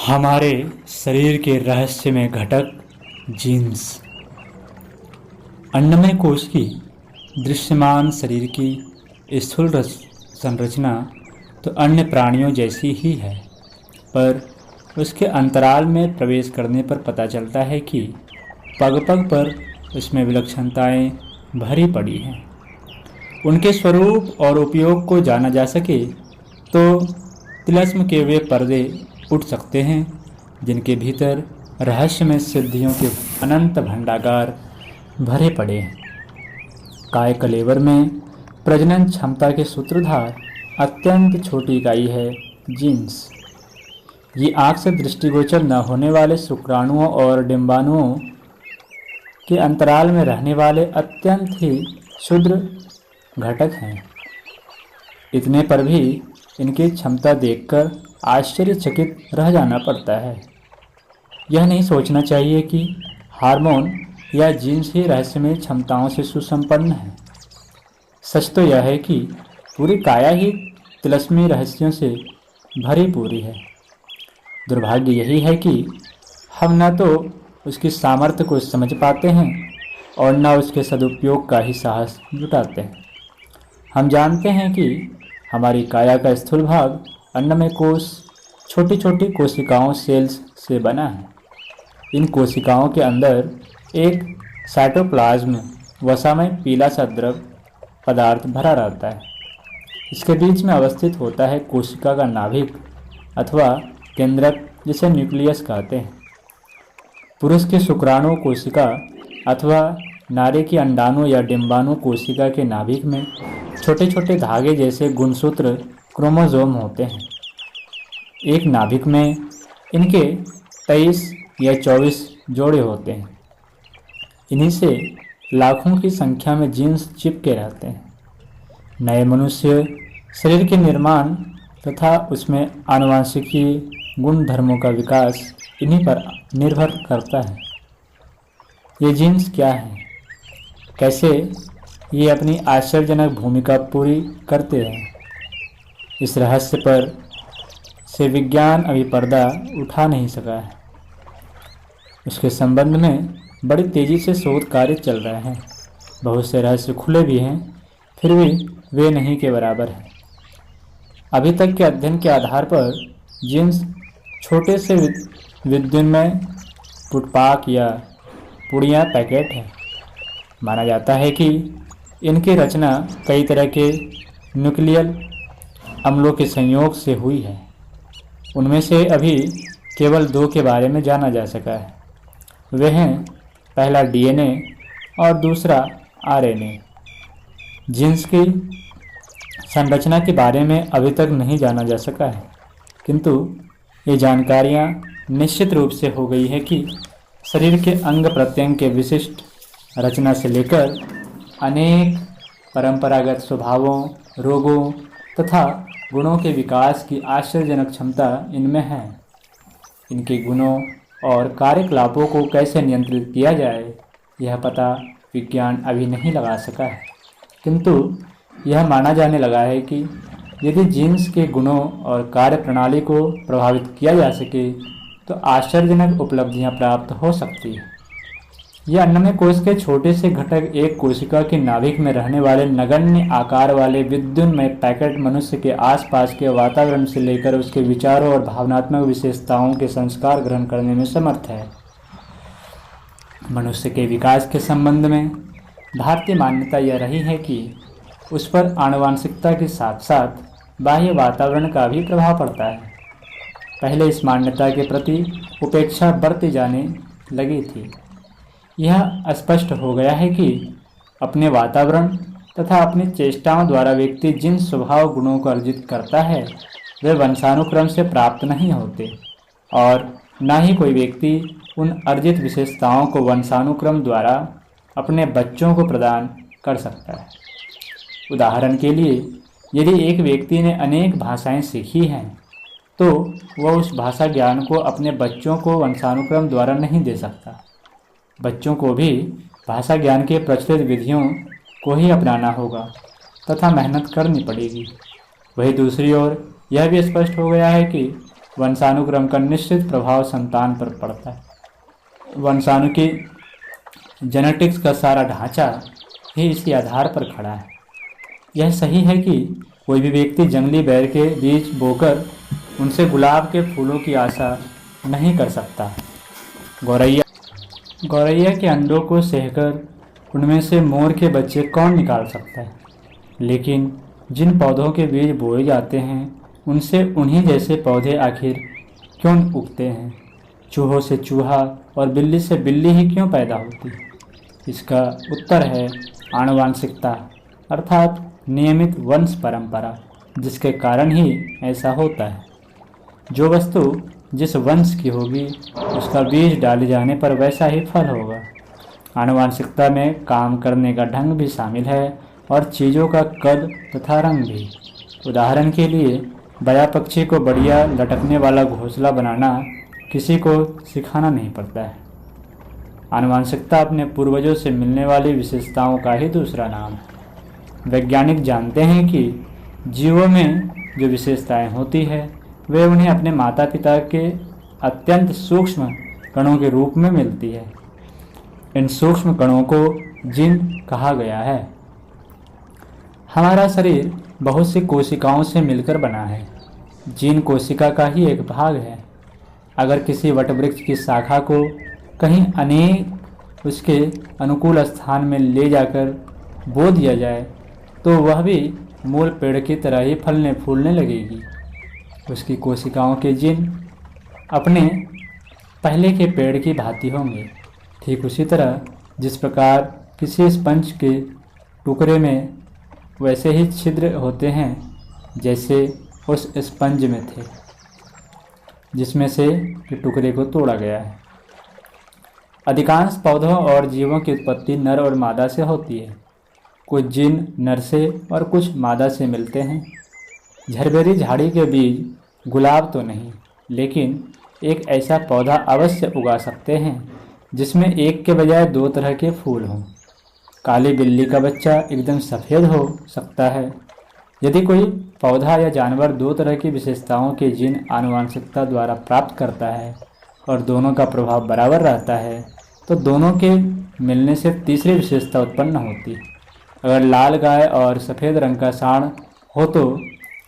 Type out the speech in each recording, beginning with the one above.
हमारे शरीर के रहस्यमय घटक जीन्स। अन्नमय कोश की दृश्यमान शरीर की स्थूल संरचना तो अन्य प्राणियों जैसी ही है, पर उसके अंतराल में प्रवेश करने पर पता चलता है कि पग पग पर उसमें विलक्षणताएं भरी पड़ी हैं। उनके स्वरूप और उपयोग को जाना जा सके तो तिलस्म के वे पर्दे उठ सकते हैं जिनके भीतर रहस्यमय सिद्धियों के अनंत भंडागार भरे पड़े हैं। काय कलेवर में प्रजनन क्षमता के सूत्रधार अत्यंत छोटी इकाई है जीन्स। ये आँख से दृष्टिगोचर न होने वाले शुक्राणुओं और डिंबाणुओं के अंतराल में रहने वाले अत्यंत ही क्षुद्र घटक हैं। इतने पर भी इनकी क्षमता देखकर आश्चर्यचकित रह जाना पड़ता है। यह नहीं सोचना चाहिए कि हार्मोन या जीन्स ही रहस्यमय क्षमताओं से सुसंपन्न है। सच तो यह है कि पूरी काया ही तिलस्मी रहस्यों से भरी पूरी है। दुर्भाग्य यही है कि हम न तो उसकी सामर्थ्य को समझ पाते हैं और न उसके सदुपयोग का ही साहस जुटाते हैं। हम जानते हैं कि हमारी काया का स्थूल भाग अन्नमय कोश छोटी छोटी कोशिकाओं सेल्स से बना है। इन कोशिकाओं के अंदर एक साइटोप्लाज्म वसामय पीला सा द्रव पदार्थ भरा रहता है। इसके बीच में अवस्थित होता है कोशिका का नाभिक अथवा केंद्रक, जिसे न्यूक्लियस कहते हैं। पुरुष के शुक्राणु कोशिका अथवा नारी की अंडाणु या डिंबाणु कोशिका के नाभिक में छोटे छोटे धागे जैसे गुणसूत्र क्रोमोसोम होते हैं। एक नाभिक में इनके 23 या 24 जोड़े होते हैं। इन्हीं से लाखों की संख्या में जीन्स चिपके रहते हैं। नए मनुष्य शरीर के निर्माण तथा उसमें आनुवांशिकी गुण धर्मों का विकास इन्हीं पर निर्भर करता है। ये जीन्स क्या हैं, कैसे ये अपनी आश्चर्यजनक भूमिका पूरी करते हैं, इस रहस्य पर से विज्ञान अभी पर्दा उठा नहीं सका है। उसके संबंध में बड़ी तेज़ी से शोध कार्य चल रहे हैं। बहुत से रहस्य खुले भी हैं, फिर भी वे नहीं के बराबर हैं। अभी तक के अध्ययन के आधार पर जीन्स छोटे से विद्युन्मय पुटपाक या पुड़िया पैकेट है। माना जाता है कि इनकी रचना कई तरह के न्यूक्लियल अम्लों के संयोग से हुई है। उनमें से अभी केवल 2 के बारे में जाना जा सका है। वे हैं पहला डीएनए और दूसरा आरएनए। जीन्स की संरचना के बारे में अभी तक नहीं जाना जा सका है, किंतु ये जानकारियाँ निश्चित रूप से हो गई है कि शरीर के अंग प्रत्यंग के विशिष्ट रचना से लेकर अनेक परंपरागत स्वभावों, रोगों तथा गुणों के विकास की आश्चर्यजनक क्षमता इनमें है। इनके गुणों और कार्यकलापों को कैसे नियंत्रित किया जाए, यह पता विज्ञान अभी नहीं लगा सका है, किंतु यह माना जाने लगा है कि यदि जीन्स के गुणों और कार्य प्रणाली को प्रभावित किया जा सके तो आश्चर्यजनक उपलब्धियां प्राप्त हो सकती है। यह अन्नमय कोश के छोटे से घटक एक कोशिका के नाभिक में रहने वाले नगण्य आकार वाले विद्युन्मय पैकेट मनुष्य के आसपास के वातावरण से लेकर उसके विचारों और भावनात्मक विशेषताओं के संस्कार ग्रहण करने में समर्थ है। मनुष्य के विकास के संबंध में भारतीय मान्यता यह रही है कि उस पर आनुवांशिकता के साथ साथ बाह्य वातावरण का भी प्रभाव पड़ता है। पहले इस मान्यता के प्रति उपेक्षा बरती जाने लगी थी। यह स्पष्ट हो गया है कि अपने वातावरण तथा अपनी चेष्टाओं द्वारा व्यक्ति जिन स्वभाव गुणों को अर्जित करता है वे वंशानुक्रम से प्राप्त नहीं होते और न ही कोई व्यक्ति उन अर्जित विशेषताओं को वंशानुक्रम द्वारा अपने बच्चों को प्रदान कर सकता है। उदाहरण के लिए, यदि एक व्यक्ति ने अनेक भाषाएं सीखी हैं तो वह उस भाषा ज्ञान को अपने बच्चों को वंशानुक्रम द्वारा नहीं दे सकता। बच्चों को भी भाषा ज्ञान के प्रचलित विधियों को ही अपनाना होगा तथा मेहनत करनी पड़ेगी। वहीं दूसरी ओर यह भी स्पष्ट हो गया है कि वंशानुक्रम का निश्चित प्रभाव संतान पर पड़ता है। वंशाणु की जेनेटिक्स का सारा ढांचा ही इसी आधार पर खड़ा है। यह सही है कि कोई भी व्यक्ति जंगली बेर के बीज बोकर उनसे गुलाब के फूलों की आशा नहीं कर सकता। गौरैया के अंडों को सहकर उनमें से मोर के बच्चे कौन निकाल सकता है? लेकिन जिन पौधों के बीज बोए जाते हैं उनसे उन्हीं जैसे पौधे आखिर क्यों उगते हैं? चूहों से चूहा और बिल्ली से बिल्ली ही क्यों पैदा होती? इसका उत्तर है आनुवांशिकता, अर्थात नियमित वंश परंपरा, जिसके कारण ही ऐसा होता है। जो वस्तु जिस वंश की होगी उसका बीज डाले जाने पर वैसा ही फल होगा। आनुवांशिकता में काम करने का ढंग भी शामिल है और चीज़ों का कद तथा रंग भी। उदाहरण के लिए बया पक्षी को बढ़िया लटकने वाला घोंसला बनाना किसी को सिखाना नहीं पड़ता है। आनुवांशिकता अपने पूर्वजों से मिलने वाली विशेषताओं का ही दूसरा नाम है। वैज्ञानिक जानते हैं कि जीवों में जो विशेषताएं होती है वे उन्हें अपने माता पिता के अत्यंत सूक्ष्म कणों के रूप में मिलती है। इन सूक्ष्म कणों को जीन कहा गया है। हमारा शरीर बहुत सी कोशिकाओं से मिलकर बना है। जीन कोशिका का ही एक भाग है। अगर किसी वटवृक्ष की शाखा को कहीं अनेक उसके अनुकूल स्थान में ले जाकर बो दिया जाए तो वह भी मूल पेड़ की तरह ही फलने फूलने लगेगी। उसकी कोशिकाओं के जीन अपने पहले के पेड़ की भांति होंगे। ठीक उसी तरह जिस प्रकार किसी स्पंज के टुकड़े में वैसे ही छिद्र होते हैं जैसे उस स्पंज में थे जिसमें से टुकड़े को तोड़ा गया है। अधिकांश पौधों और जीवों की उत्पत्ति नर और मादा से होती है। कुछ जीन नर से और कुछ मादा से मिलते हैं। झरबेरी झाड़ी के बीज गुलाब तो नहीं, लेकिन एक ऐसा पौधा अवश्य उगा सकते हैं जिसमें एक के बजाय दो तरह के फूल हों। काली बिल्ली का बच्चा एकदम सफ़ेद हो सकता है। यदि कोई पौधा या जानवर दो तरह की विशेषताओं के जीन आनुवांशिकता द्वारा प्राप्त करता है और दोनों का प्रभाव बराबर रहता है तो दोनों के मिलने से तीसरी विशेषता उत्पन्न होती। अगर लाल गाय और सफ़ेद रंग का सांड हो तो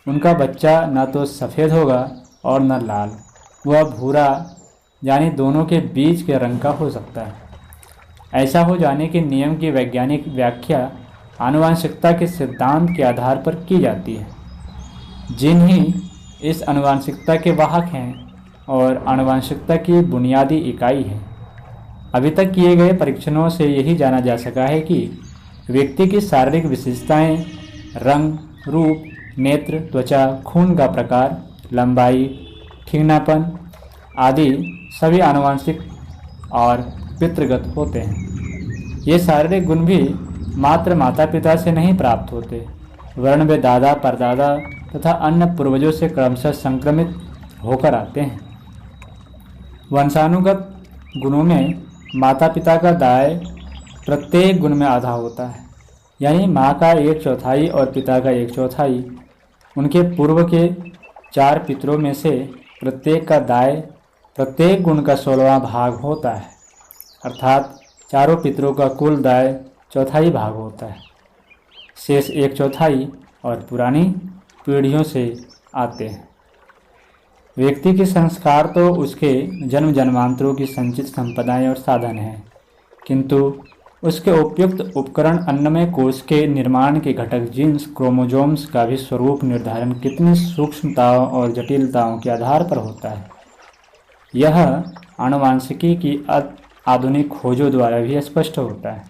उनका बच्चा न तो सफ़ेद होगा और न लाल, वह भूरा यानी दोनों के बीच के रंग का हो सकता है। ऐसा हो जाने के नियम की वैज्ञानिक व्याख्या आनुवांशिकता के सिद्धांत के आधार पर की जाती है। जीन ही इस आनुवांशिकता के वाहक हैं और आनुवांशिकता की बुनियादी इकाई है। अभी तक किए गए परीक्षणों से यही जाना जा सका है कि व्यक्ति की शारीरिक विशेषताएं, रंग, रूप, नेत्र, त्वचा, खून का प्रकार, लंबाई, ठीकनापन आदि सभी आनुवांशिक और पितृगत होते हैं। ये शारीरिक गुण भी मात्र माता पिता से नहीं प्राप्त होते, वर्ण वे दादा, परदादा तथा अन्य पूर्वजों से क्रमशः संक्रमित होकर आते हैं। वंशानुगत गुणों में माता पिता का दाय प्रत्येक गुण में आधा होता है, यानी माँ का 1/4 और पिता का 1/4। उनके पूर्व के 4 पितरों में से प्रत्येक का दाय प्रत्येक गुण का 16वां भाग होता है, अर्थात चारों पितरों का कुल दाय 1/4 भाग होता है। शेष 1/4 और पुरानी पीढ़ियों से आते हैं। व्यक्ति के संस्कार तो उसके जन्म जन्मांतरों की संचित संपदाएं और साधन हैं, किंतु उसके उपयुक्त उपकरण अन्नमय कोश के निर्माण के घटक जीन्स, क्रोमोजोम्स का भी स्वरूप निर्धारण कितनी सूक्ष्मताओं और जटिलताओं के आधार पर होता है। यह आनुवांशिकी की आधुनिक खोजों द्वारा भी स्पष्ट होता है।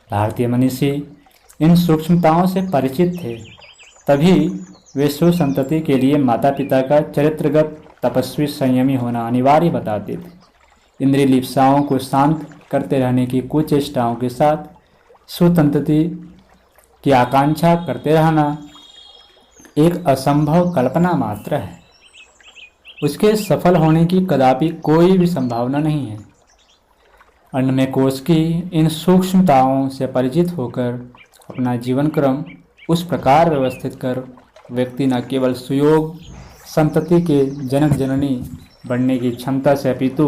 भारतीय मनीषी इन सूक्ष्मताओं से परिचित थे, तभी वे सुसंतति के लिए माता पिता का चरित्रगत तपस्वी संयमी होना अनिवार्य बताते थे। इंद्रिय लिप्साओं को शांत करते रहने की कुचेष्टाओं के साथ सुसंतति की आकांक्षा करते रहना एक असंभव कल्पना मात्र है। उसके सफल होने की कदापि कोई भी संभावना नहीं है। अन्नमय कोश की इन सूक्ष्मताओं से परिचित होकर अपना जीवन क्रम उस प्रकार व्यवस्थित कर व्यक्ति न केवल सुयोग संतति के जनक जननी बनने की क्षमता से अपितु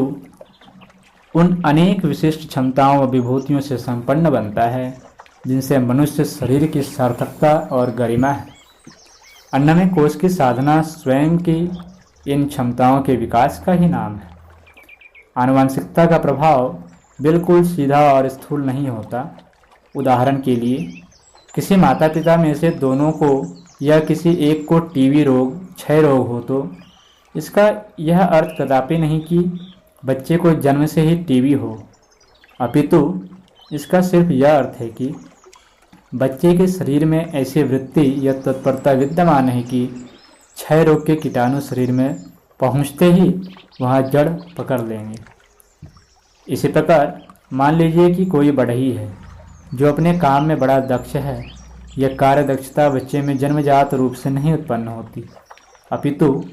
उन अनेक विशिष्ट क्षमताओं व विभूतियों से संपन्न बनता है जिनसे मनुष्य शरीर की सार्थकता और गरिमा है। अन्नमय कोश की साधना स्वयं की इन क्षमताओं के विकास का ही नाम है। आनुवंशिकता का प्रभाव बिल्कुल सीधा और स्थूल नहीं होता। उदाहरण के लिए किसी माता पिता में से दोनों को या किसी एक को टीबी रोग, क्षय रोग हो तो इसका यह अर्थ कदापि नहीं कि बच्चे को जन्म से ही टीबी हो, अपितु इसका सिर्फ यह अर्थ है कि बच्चे के शरीर में ऐसी वृत्ति या तत्परता विद्यमान है कि क्षय रोग के कीटाणु शरीर में पहुंचते ही वहां जड़ पकड़ लेंगे। इसी प्रकार मान लीजिए कि कोई बढ़ई है जो अपने काम में बड़ा दक्ष है। यह कार्य दक्षता बच्चे में जन्मजात रूप से नहीं उत्पन्न होती, अपितु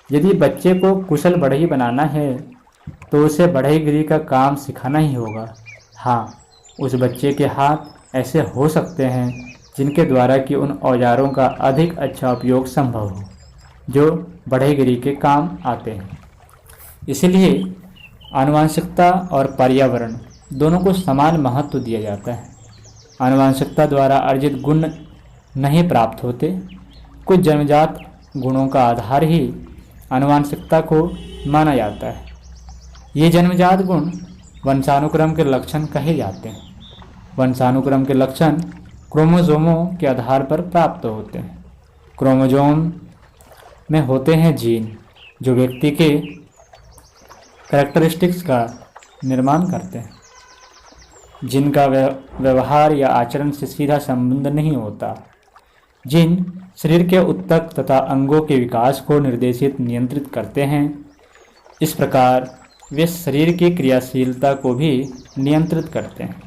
यदि बच्चे को कुशल बढ़ई बनाना है तो उसे बढ़ईगिरी का काम सिखाना ही होगा। हाँ, उस बच्चे के हाथ ऐसे हो सकते हैं जिनके द्वारा कि उन औजारों का अधिक अच्छा उपयोग संभव हो जो बढ़ईगिरी के काम आते हैं। इसलिए आनुवंशिकता और पर्यावरण दोनों को समान महत्व दिया जाता है। आनुवंशिकता द्वारा अर्जित गुण नहीं प्राप्त होते। कुछ जन्मजात गुणों का आधार ही आनुवंशिकता को माना जाता है। ये जन्मजात गुण वंशानुक्रम के लक्षण कहे जाते हैं। वंशानुक्रम के लक्षण क्रोमोसोमों के आधार पर प्राप्त होते हैं। क्रोमोसोम में होते हैं जीन जो व्यक्ति के कैरेक्टरिस्टिक्स का निर्माण करते हैं, जिनका व्यवहार या आचरण से सीधा संबंध नहीं होता। जिन शरीर के उत्तक तथा अंगों के विकास को निर्देशित नियंत्रित करते हैं। इस प्रकार वे शरीर की क्रियाशीलता को भी नियंत्रित करते हैं।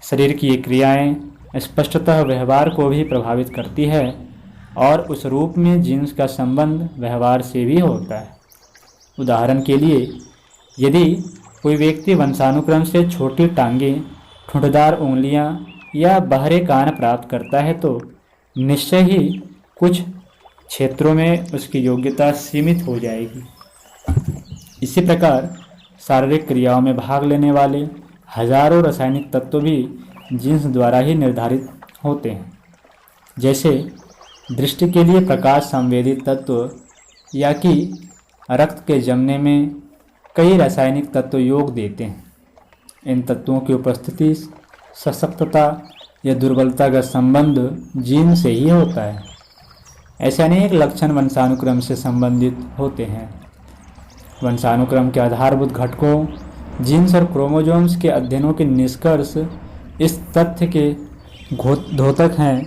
शरीर की ये क्रियाएं स्पष्टतः व्यवहार को भी प्रभावित करती है और उस रूप में जीन्स का संबंध व्यवहार से भी होता है। उदाहरण के लिए यदि कोई व्यक्ति वंशानुक्रम से छोटी टांगें, ठुंठदार उंगलियां या बहरे कान प्राप्त करता है तो निश्चय ही कुछ क्षेत्रों में उसकी योग्यता सीमित हो जाएगी। इसी प्रकार शारीरिक क्रियाओं में भाग लेने वाले हजारों रासायनिक तत्व भी जीन्स द्वारा ही निर्धारित होते हैं। जैसे दृष्टि के लिए प्रकाश संवेदी तत्व या कि रक्त के जमने में कई रासायनिक तत्व योग देते हैं। इन तत्वों की उपस्थिति सशक्तता या दुर्बलता का संबंध जीन से ही होता है। ऐसे अनेक लक्षण वंशानुक्रम से संबंधित होते हैं। वंशानुक्रम के आधारभूत घटकों जीन्स और क्रोमोसोम्स के अध्ययनों के निष्कर्ष इस तथ्य के द्योतक हैं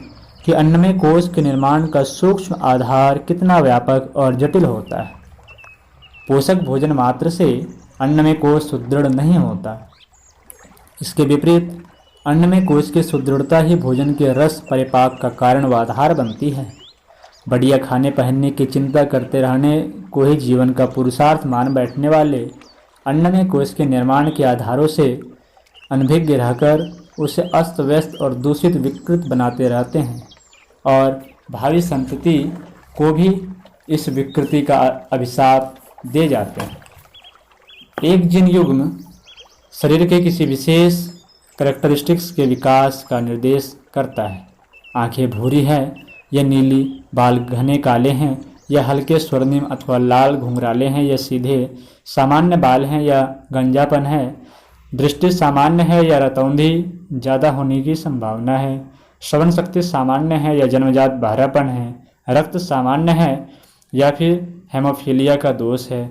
कि अन्नमय कोश के निर्माण का सूक्ष्म आधार कितना व्यापक और जटिल होता है। पोषक भोजन मात्र से अन्नमय कोश सुदृढ़ नहीं होता। इसके विपरीत अन्नमय कोश की सुदृढ़ता ही भोजन के रस परिपाक का कारण व आधार बनती है। बढ़िया खाने पहनने की चिंता करते रहने को ही जीवन का पुरुषार्थ मान बैठने वाले अन्नमय कोश के निर्माण के आधारों से अनभिज्ञ रहकर उसे अस्त व्यस्त और दूषित विकृत बनाते रहते हैं और भावी संतति को भी इस विकृति का अभिशाप दे जाते हैं। एक जीन युग्म शरीर के किसी विशेष कैरेक्टरिस्टिक्स के विकास का निर्देश करता है। आंखें भूरी हैं या नीली, बाल घने काले हैं या हल्के स्वर्णिम अथवा लाल घुंघराले हैं या सीधे, सामान्य बाल हैं या गंजापन है, दृष्टि सामान्य है या रतौंधी ज़्यादा होने की संभावना है, श्रवण शक्ति सामान्य है या जन्मजात बहरापन है, रक्त सामान्य है या फिर हेमोफीलिया का दोष है,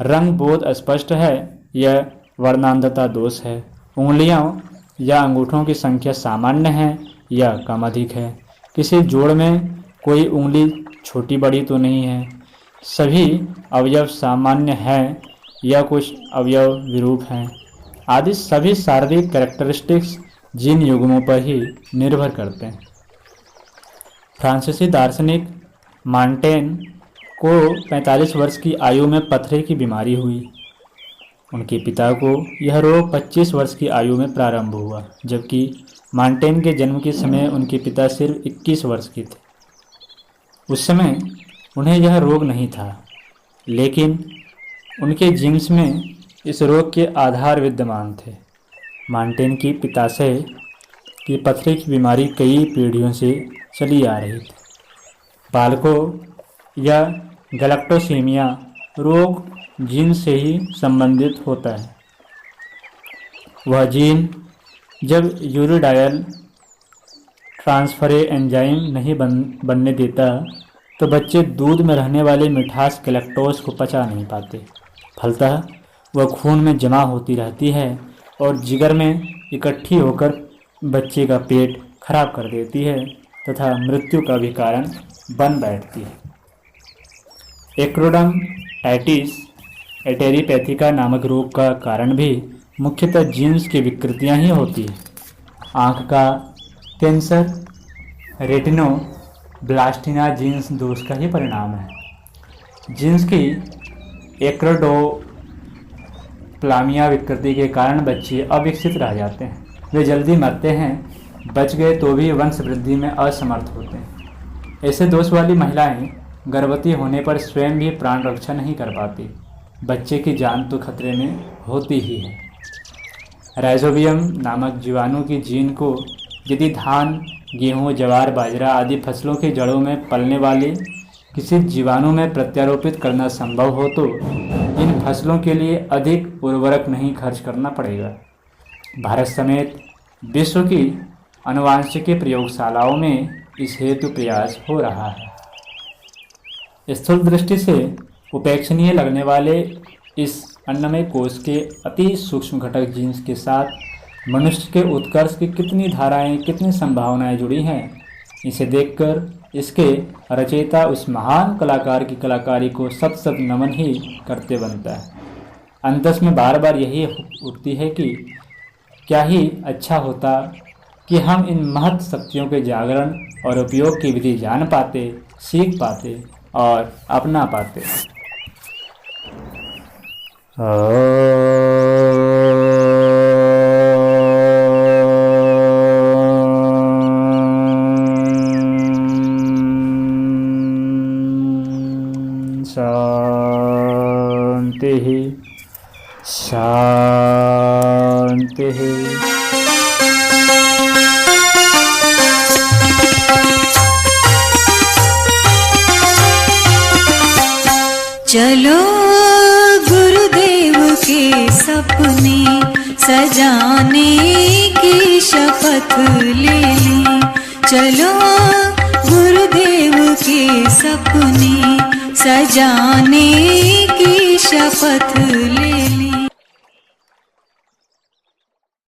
रंग बोध अस्पष्ट है या वर्णांधता दोष है, उंगलियों या अंगूठों की संख्या सामान्य है या कम अधिक है, किसी जोड़ में कोई उंगली छोटी बड़ी तो नहीं है, सभी अवयव सामान्य हैं या कुछ अवयव विरूप हैं, आदि सभी शारीरिक कैरेक्टरिस्टिक्स जीन युग्मों पर ही निर्भर करते हैं। फ्रांसीसी दार्शनिक मांटेन को 45 वर्ष की आयु में पथरी की बीमारी हुई। उनके पिता को यह रोग 25 वर्ष की आयु में प्रारंभ हुआ, जबकि मांटेन के जन्म के समय उनके पिता सिर्फ 21 वर्ष के थे। उस समय उन्हें यह रोग नहीं था, लेकिन उनके जीन्स में इस रोग के आधार विद्यमान थे। मार्टिन की पित्ताशय की पथरी की बीमारी कई पीढ़ियों से चली आ रही थी। बालकों या गैलेक्टोसीमिया रोग जीन से ही संबंधित होता है। वह जीन जब यूरिडायल ट्रांसफरेज एंजाइम नहीं बनने देता तो बच्चे दूध में रहने वाली मिठास गैलेक्टोज को पचा नहीं पाते। फलतः वह खून में जमा होती रहती है और जिगर में इकट्ठी होकर बच्चे का पेट खराब कर देती है तथा मृत्यु का भी कारण बन बैठती है। एक्रोडर्माटाइटिस एटेरिपैथिका नामक रोग का कारण भी मुख्यतः जीन्स की विकृतियां ही होती है। आँख का कैंसर रेटिनोब्लास्टिना जीन्स दोष का ही परिणाम है। जीन्स की एक्रोडोप्लामिया विकृति के कारण बच्चे अविकसित रह जाते हैं। वे जल्दी मरते हैं, बच गए तो भी वंश वृद्धि में असमर्थ होते हैं। ऐसे दोष वाली महिलाएं गर्भवती होने पर स्वयं भी प्राण रक्षा नहीं कर पाती। बच्चे की जान तो खतरे में होती ही है। राइजोबियम नामक जीवाणु की जीन को यदि धान, गेहूँ, ज्वार, बाजरा आदि फसलों की जड़ों में पलने वाले किसी जीवाणु में प्रत्यारोपित करना संभव हो तो इन फसलों के लिए अधिक उर्वरक नहीं खर्च करना पड़ेगा। भारत समेत विश्व की आनुवांशिकी प्रयोगशालाओं में इस हेतु प्रयास हो रहा है। स्थूल दृष्टि से उपेक्षणीय लगने वाले इस अन्नमय कोश के अति सूक्ष्म घटक जीन्स के साथ मनुष्य के उत्कर्ष की कितनी धाराएं, कितनी संभावनाएं जुड़ी हैं, इसे देखकर इसके रचयिता उस महान कलाकार की कलाकारी को सत सत नमन ही करते बनता है। अंतस में बार बार यही उठती है कि क्या ही अच्छा होता कि हम इन महत् शक्तियों के जागरण और उपयोग की विधि जान पाते, सीख पाते और अपना पाते। शांति शांति। चलो गुरुदेव के सपने सजाने की शपथ ले लें। चलो गुरुदेव के सपने सजाने की शपथ ले